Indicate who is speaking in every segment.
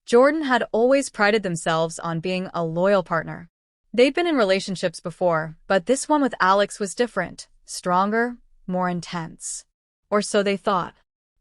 Speaker 1: Jordan had always prided themselves on being a loyal partner. They'd been in relationships before, but this one with Alex was different, stronger, more intense. Or so they thought.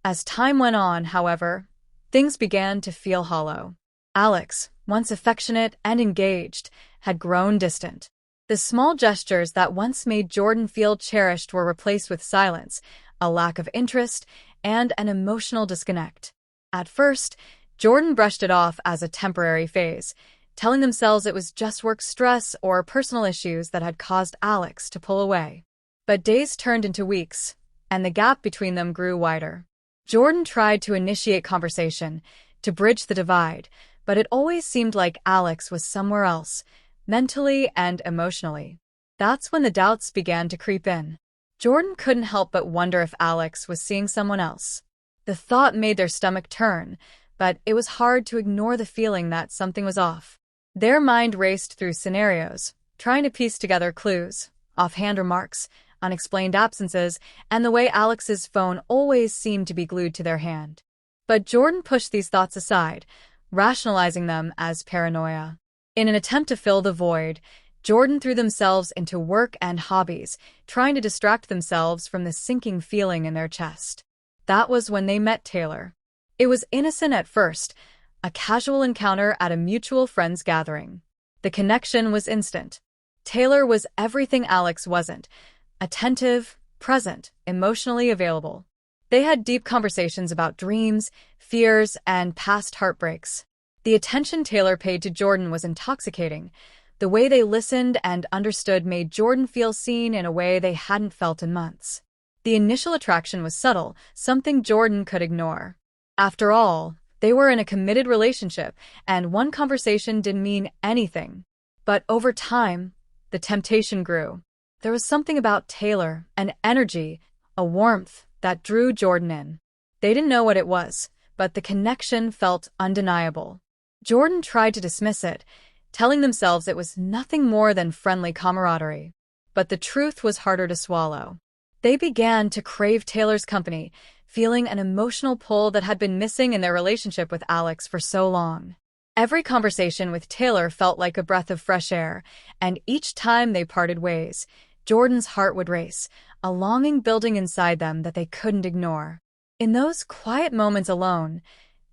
Speaker 1: As time went on, however, things began to feel hollow. Alex, once affectionate and engaged, had grown distant. The small gestures that once made Jordan feel cherished were replaced with silence, a lack of interest, and an emotional disconnect. At first, Jordan brushed it off as a temporary phase, telling themselves it was just work stress or personal issues that had caused Alex to pull away. But days turned into weeks, and the gap between them grew wider. Jordan tried to initiate conversation, to bridge the divide, but it always seemed like Alex was somewhere else, mentally and emotionally. That's when the doubts began to creep in. Jordan couldn't help but wonder if Alex was seeing someone else. The thought made their stomach turn, but it was hard to ignore the feeling that something was off. Their mind raced through scenarios, trying to piece together clues, offhand remarks, unexplained absences, and the way Alex's phone always seemed to be glued to their hand. But Jordan pushed these thoughts aside, rationalizing them as paranoia. In an attempt to fill the void, Jordan threw themselves into work and hobbies, trying to distract themselves from the sinking feeling in their chest. That was when they met Taylor. It was innocent at first, a casual encounter at a mutual friends gathering. The connection was instant. Taylor was everything Alex wasn't: attentive, present, emotionally available. They had deep conversations about dreams, fears, and past heartbreaks. The attention Taylor paid to Jordan was intoxicating. The way they listened and understood made Jordan feel seen in a way they hadn't felt in months. The initial attraction was subtle, something Jordan could ignore. After all, they were in a committed relationship, and one conversation didn't mean anything. But over time, the temptation grew. There was something about Taylor, an energy, a warmth, that drew Jordan in. They didn't know what it was, but the connection felt undeniable. Jordan tried to dismiss it, telling themselves it was nothing more than friendly camaraderie. But the truth was harder to swallow. They began to crave Taylor's company, feeling an emotional pull that had been missing in their relationship with Alex for so long. Every conversation with Taylor felt like a breath of fresh air, and each time they parted ways, Jordan's heart would race, a longing building inside them that they couldn't ignore. In those quiet moments alone,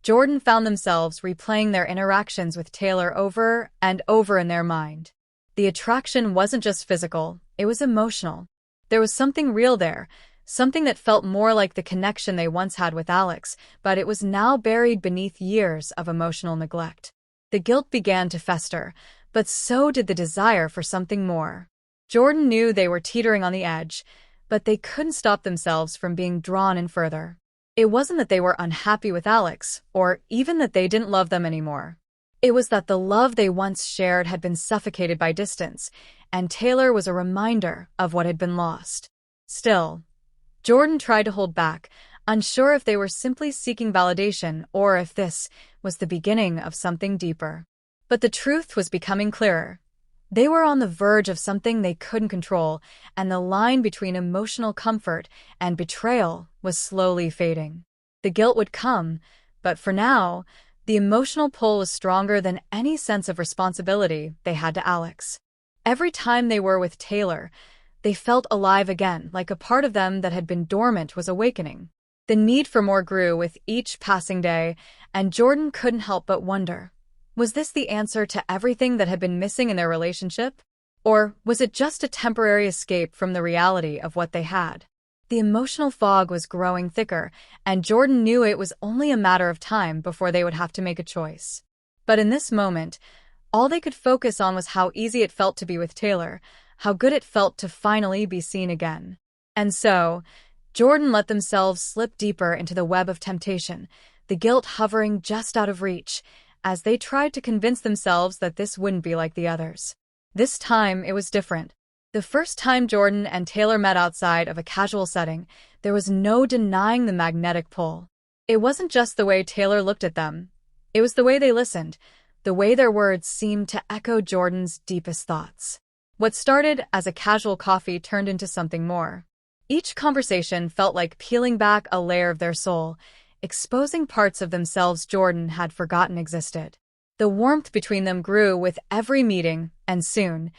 Speaker 1: Jordan found themselves replaying their interactions with Taylor over and over in their mind. The attraction wasn't just physical, it was emotional. There was something real there, something that felt more like the connection they once had with Alex, but it was now buried beneath years of emotional neglect. The guilt began to fester, but so did the desire for something more. Jordan knew they were teetering on the edge, but they couldn't stop themselves from being drawn in further. It wasn't that they were unhappy with Alex, or even that they didn't love them anymore. It was that the love they once shared had been suffocated by distance, and Taylor was a reminder of what had been lost. Still, Jordan tried to hold back, unsure if they were simply seeking validation or if this was the beginning of something deeper. But the truth was becoming clearer. They were on the verge of something they couldn't control, and the line between emotional comfort and betrayal was slowly fading. The guilt would come, but for now, the emotional pull was stronger than any sense of responsibility they had to Alex. Every time they were with Taylor, they felt alive again, like a part of them that had been dormant was awakening. The need for more grew with each passing day, and Jordan couldn't help but wonder, was this the answer to everything that had been missing in their relationship? Or was it just a temporary escape from the reality of what they had? The emotional fog was growing thicker, and Jordan knew it was only a matter of time before they would have to make a choice. But in this moment, all they could focus on was how easy it felt to be with Taylor, how good it felt to finally be seen again. And so, Jordan let themselves slip deeper into the web of temptation, the guilt hovering just out of reach, as they tried to convince themselves that this wouldn't be like the others. This time, it was different. The first time Jordan and Taylor met outside of a casual setting, there was no denying the magnetic pull. It wasn't just the way Taylor looked at them. It was the way they listened, the way their words seemed to echo Jordan's deepest thoughts. What started as a casual coffee turned into something more. Each conversation felt like peeling back a layer of their soul. exposing parts of themselves Jordan had forgotten existed. The warmth between them grew with every meeting, and soon,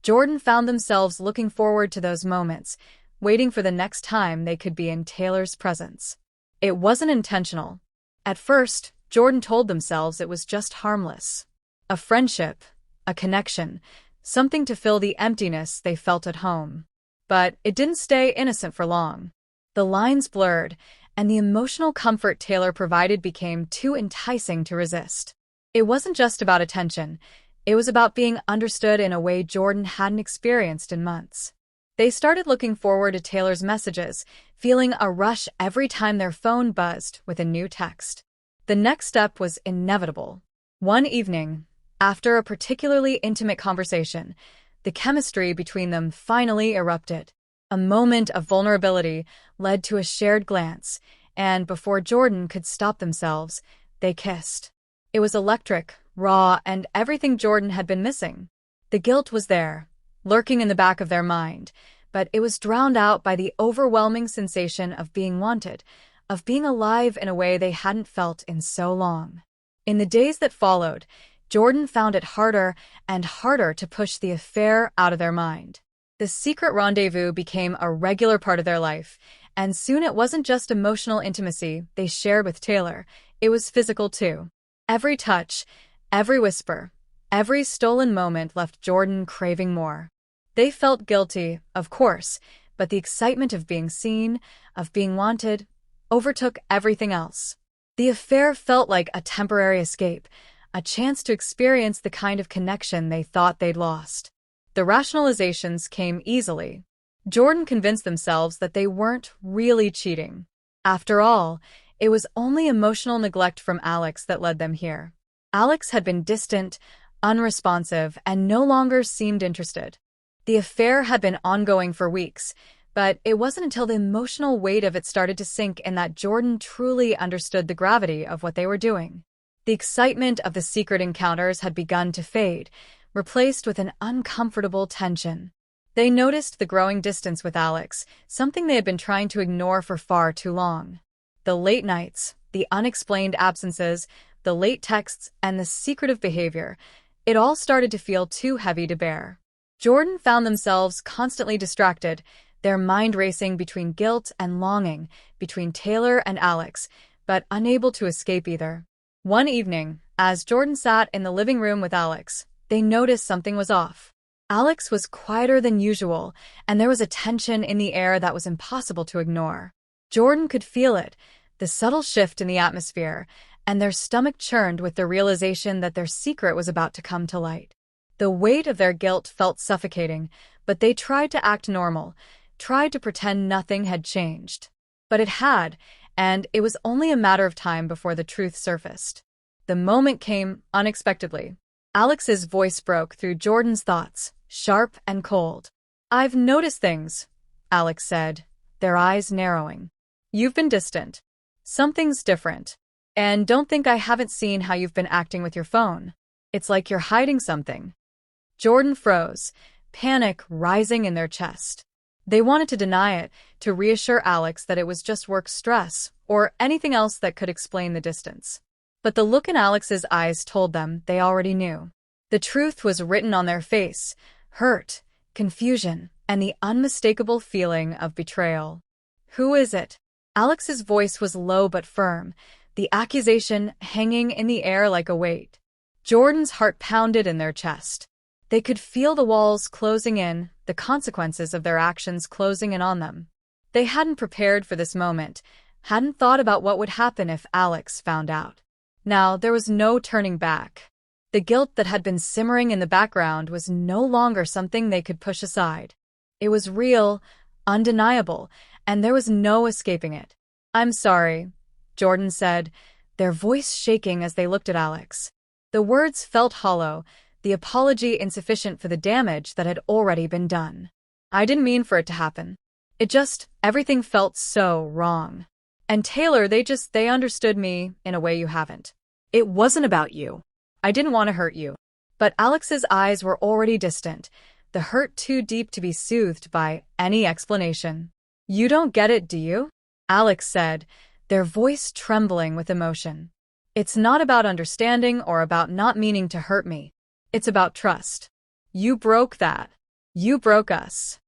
Speaker 1: Jordan found themselves looking forward to those moments, waiting for the next time they could be in Taylor's presence. It wasn't intentional. At first, Jordan told themselves it was just harmless. A friendship, a connection, something to fill the emptiness they felt at home. But it didn't stay innocent for long. The lines blurred, and the emotional comfort Taylor provided became too enticing to resist. It wasn't just about attention. It was about being understood in a way Jordan hadn't experienced in months. They started looking forward to Taylor's messages, feeling a rush every time their phone buzzed with a new text. The next step was inevitable. One evening, after a particularly intimate conversation, the chemistry between them finally erupted. A moment of vulnerability led to a shared glance, and before Jordan could stop themselves, they kissed. It was electric, raw, and everything Jordan had been missing. The guilt was there, lurking in the back of their mind, but it was drowned out by the overwhelming sensation of being wanted, of being alive in a way they hadn't felt in so long. In the days that followed, Jordan found it harder and harder to push the affair out of their mind. The secret rendezvous became a regular part of their life, and soon it wasn't just emotional intimacy they shared with Taylor, it was physical too. Every touch, every whisper, every stolen moment left Jordan craving more. They felt guilty, of course, but the excitement of being seen, of being wanted, overtook everything else. The affair felt like a temporary escape, a chance to experience the kind of connection they thought they'd lost. The rationalizations came easily. Jordan convinced themselves that they weren't really cheating. After all, it was only emotional neglect from Alex that led them here. Alex had been distant, unresponsive, and no longer seemed interested. The affair had been ongoing for weeks, but it wasn't until the emotional weight of it started to sink in that Jordan truly understood the gravity of what they were doing. The excitement of the secret encounters had begun to fade, replaced with an uncomfortable tension. They noticed the growing distance with Alex, something they had been trying to ignore for far too long. The late nights, the unexplained absences, the late texts, and the secretive behavior, it all started to feel too heavy to bear. Jordan found themselves constantly distracted, their mind racing between guilt and longing, between Taylor and Alex, but unable to escape either. One evening, as Jordan sat in the living room with Alex, they noticed something was off. Alex was quieter than usual, and there was a tension in the air that was impossible to ignore. Jordan could feel it, the subtle shift in the atmosphere, and their stomach churned with the realization that their secret was about to come to light. The weight of their guilt felt suffocating, but they tried to act normal, tried to pretend nothing had changed. But it had, and it was only a matter of time before the truth surfaced. The moment came unexpectedly. Alex's voice broke through Jordan's thoughts, sharp and cold. "I've noticed things," Alex said, their eyes narrowing. "You've been distant. Something's different. And don't think I haven't seen how you've been acting with your phone. It's like you're hiding something." Jordan froze, panic rising in their chest. They wanted to deny it, to reassure Alex that it was just work stress, or anything else that could explain the distance. But the look in Alex's eyes told them they already knew. The truth was written on their face: hurt, confusion, and the unmistakable feeling of betrayal. "Who is it?" Alex's voice was low but firm, the accusation hanging in the air like a weight. Jordan's heart pounded in their chest. They could feel the walls closing in, the consequences of their actions closing in on them. They hadn't prepared for this moment, hadn't thought about what would happen if Alex found out. Now there was no turning back. The guilt that had been simmering in the background was no longer something they could push aside. It was real, undeniable, and there was no escaping it. "I'm sorry," Jordan said, their voice shaking as they looked at Alex. The words felt hollow, the apology insufficient for the damage that had already been done. "I didn't mean for it to happen. Everything felt so wrong. And Taylor, they understood me in a way you haven't. It wasn't about you. I didn't want to hurt you." But Alex's eyes were already distant, the hurt too deep to be soothed by any explanation. "You don't get it, do you?" Alex said, their voice trembling with emotion. "It's not about understanding or about not meaning to hurt me. It's about trust. You broke that. You broke us."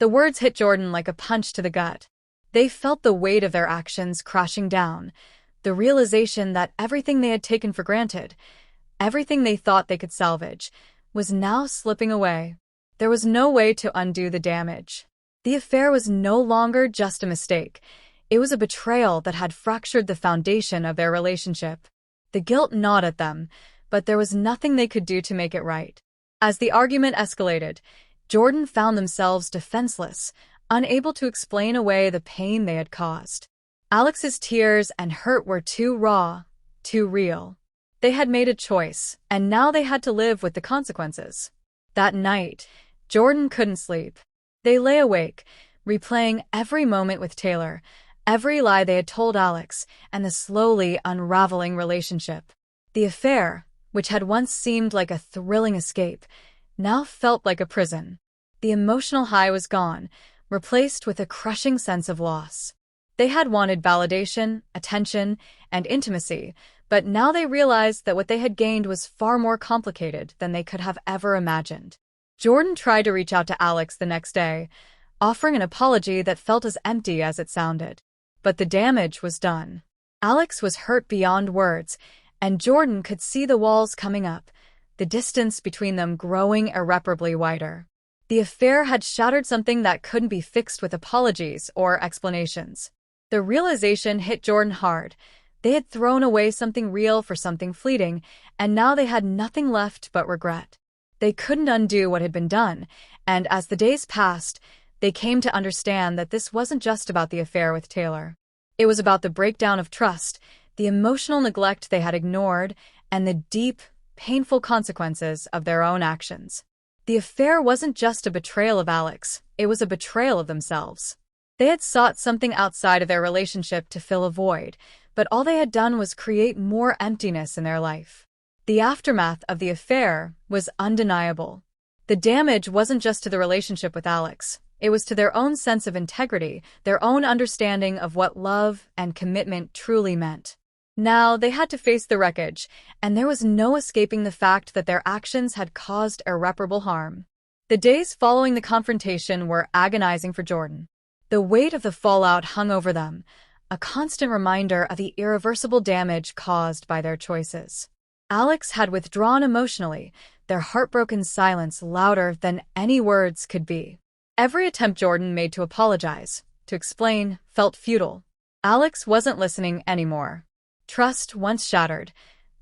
Speaker 1: The words hit Jordan like a punch to the gut. They felt the weight of their actions crashing down, the realization that everything they had taken for granted, everything they thought they could salvage, was now slipping away. There was no way to undo the damage. The affair was no longer just a mistake. It was a betrayal that had fractured the foundation of their relationship. The guilt gnawed at them, but there was nothing they could do to make it right. As the argument escalated, Jordan found themselves defenseless, unable to explain away the pain they had caused. Alex's tears and hurt were too raw, too real. They had made a choice, and now they had to live with the consequences. That night, Jordan couldn't sleep. They lay awake, replaying every moment with Taylor, every lie they had told Alex, and the slowly unraveling relationship. The affair, which had once seemed like a thrilling escape, now felt like a prison. The emotional high was gone, replaced with a crushing sense of loss. They had wanted validation, attention, and intimacy, but now they realized that what they had gained was far more complicated than they could have ever imagined. Jordan tried to reach out to Alex the next day, offering an apology that felt as empty as it sounded. But the damage was done. Alex was hurt beyond words, and Jordan could see the walls coming up, the distance between them growing irreparably wider. The affair had shattered something that couldn't be fixed with apologies or explanations. The realization hit Jordan hard. They had thrown away something real for something fleeting, and now they had nothing left but regret. They couldn't undo what had been done, and as the days passed, they came to understand that this wasn't just about the affair with Taylor. It was about the breakdown of trust, the emotional neglect they had ignored, and the deep, painful consequences of their own actions. The affair wasn't just a betrayal of Alex, it was a betrayal of themselves. They had sought something outside of their relationship to fill a void, but all they had done was create more emptiness in their life. The aftermath of the affair was undeniable. The damage wasn't just to the relationship with Alex. It was to their own sense of integrity, their own understanding of what love and commitment truly meant. Now they had to face the wreckage, and there was no escaping the fact that their actions had caused irreparable harm. The days following the confrontation were agonizing for Jordan. The weight of the fallout hung over them, a constant reminder of the irreversible damage caused by their choices. Alex had withdrawn emotionally, their heartbroken silence louder than any words could be. Every attempt Jordan made to apologize, to explain, felt futile. Alex wasn't listening anymore. Trust, once shattered,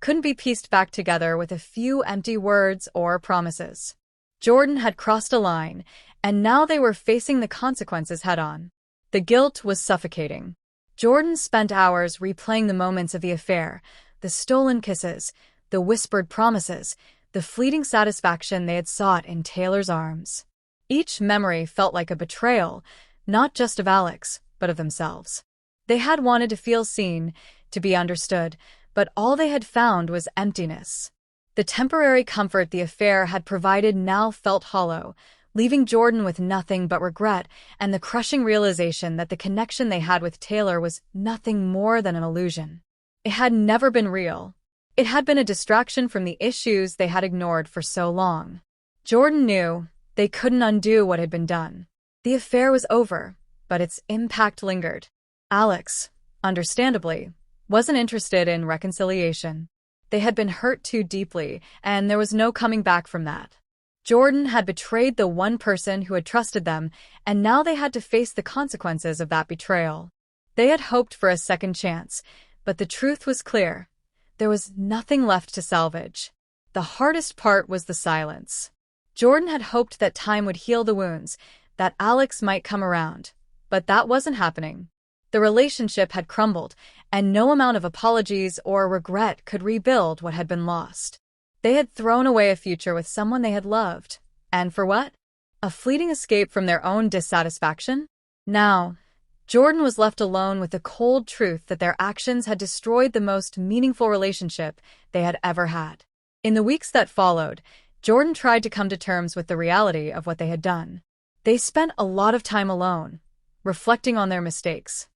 Speaker 1: couldn't be pieced back together with a few empty words or promises. Jordan had crossed a line, and now they were facing the consequences head-on. The guilt was suffocating. Jordan spent hours replaying the moments of the affair, the stolen kisses, the whispered promises, the fleeting satisfaction they had sought in Taylor's arms. Each memory felt like a betrayal, not just of Alex, but of themselves. They had wanted to feel seen, to be understood, but all they had found was emptiness. The temporary comfort the affair had provided now felt hollow, leaving Jordan with nothing but regret and the crushing realization that the connection they had with Taylor was nothing more than an illusion. It had never been real. It had been a distraction from the issues they had ignored for so long. Jordan knew they couldn't undo what had been done. The affair was over, but its impact lingered. Alex, understandably, wasn't interested in reconciliation. They had been hurt too deeply, and there was no coming back from that. Jordan had betrayed the one person who had trusted them, and now they had to face the consequences of that betrayal. They had hoped for a second chance, but the truth was clear. There was nothing left to salvage. The hardest part was the silence. Jordan had hoped that time would heal the wounds, that Alex might come around, but that wasn't happening. The relationship had crumbled, and no amount of apologies or regret could rebuild what had been lost. They had thrown away a future with someone they had loved. And for what? A fleeting escape from their own dissatisfaction? Now, Jordan was left alone with the cold truth that their actions had destroyed the most meaningful relationship they had ever had. In the weeks that followed, Jordan tried to come to terms with the reality of what they had done. They spent a lot of time alone, reflecting on their mistakes,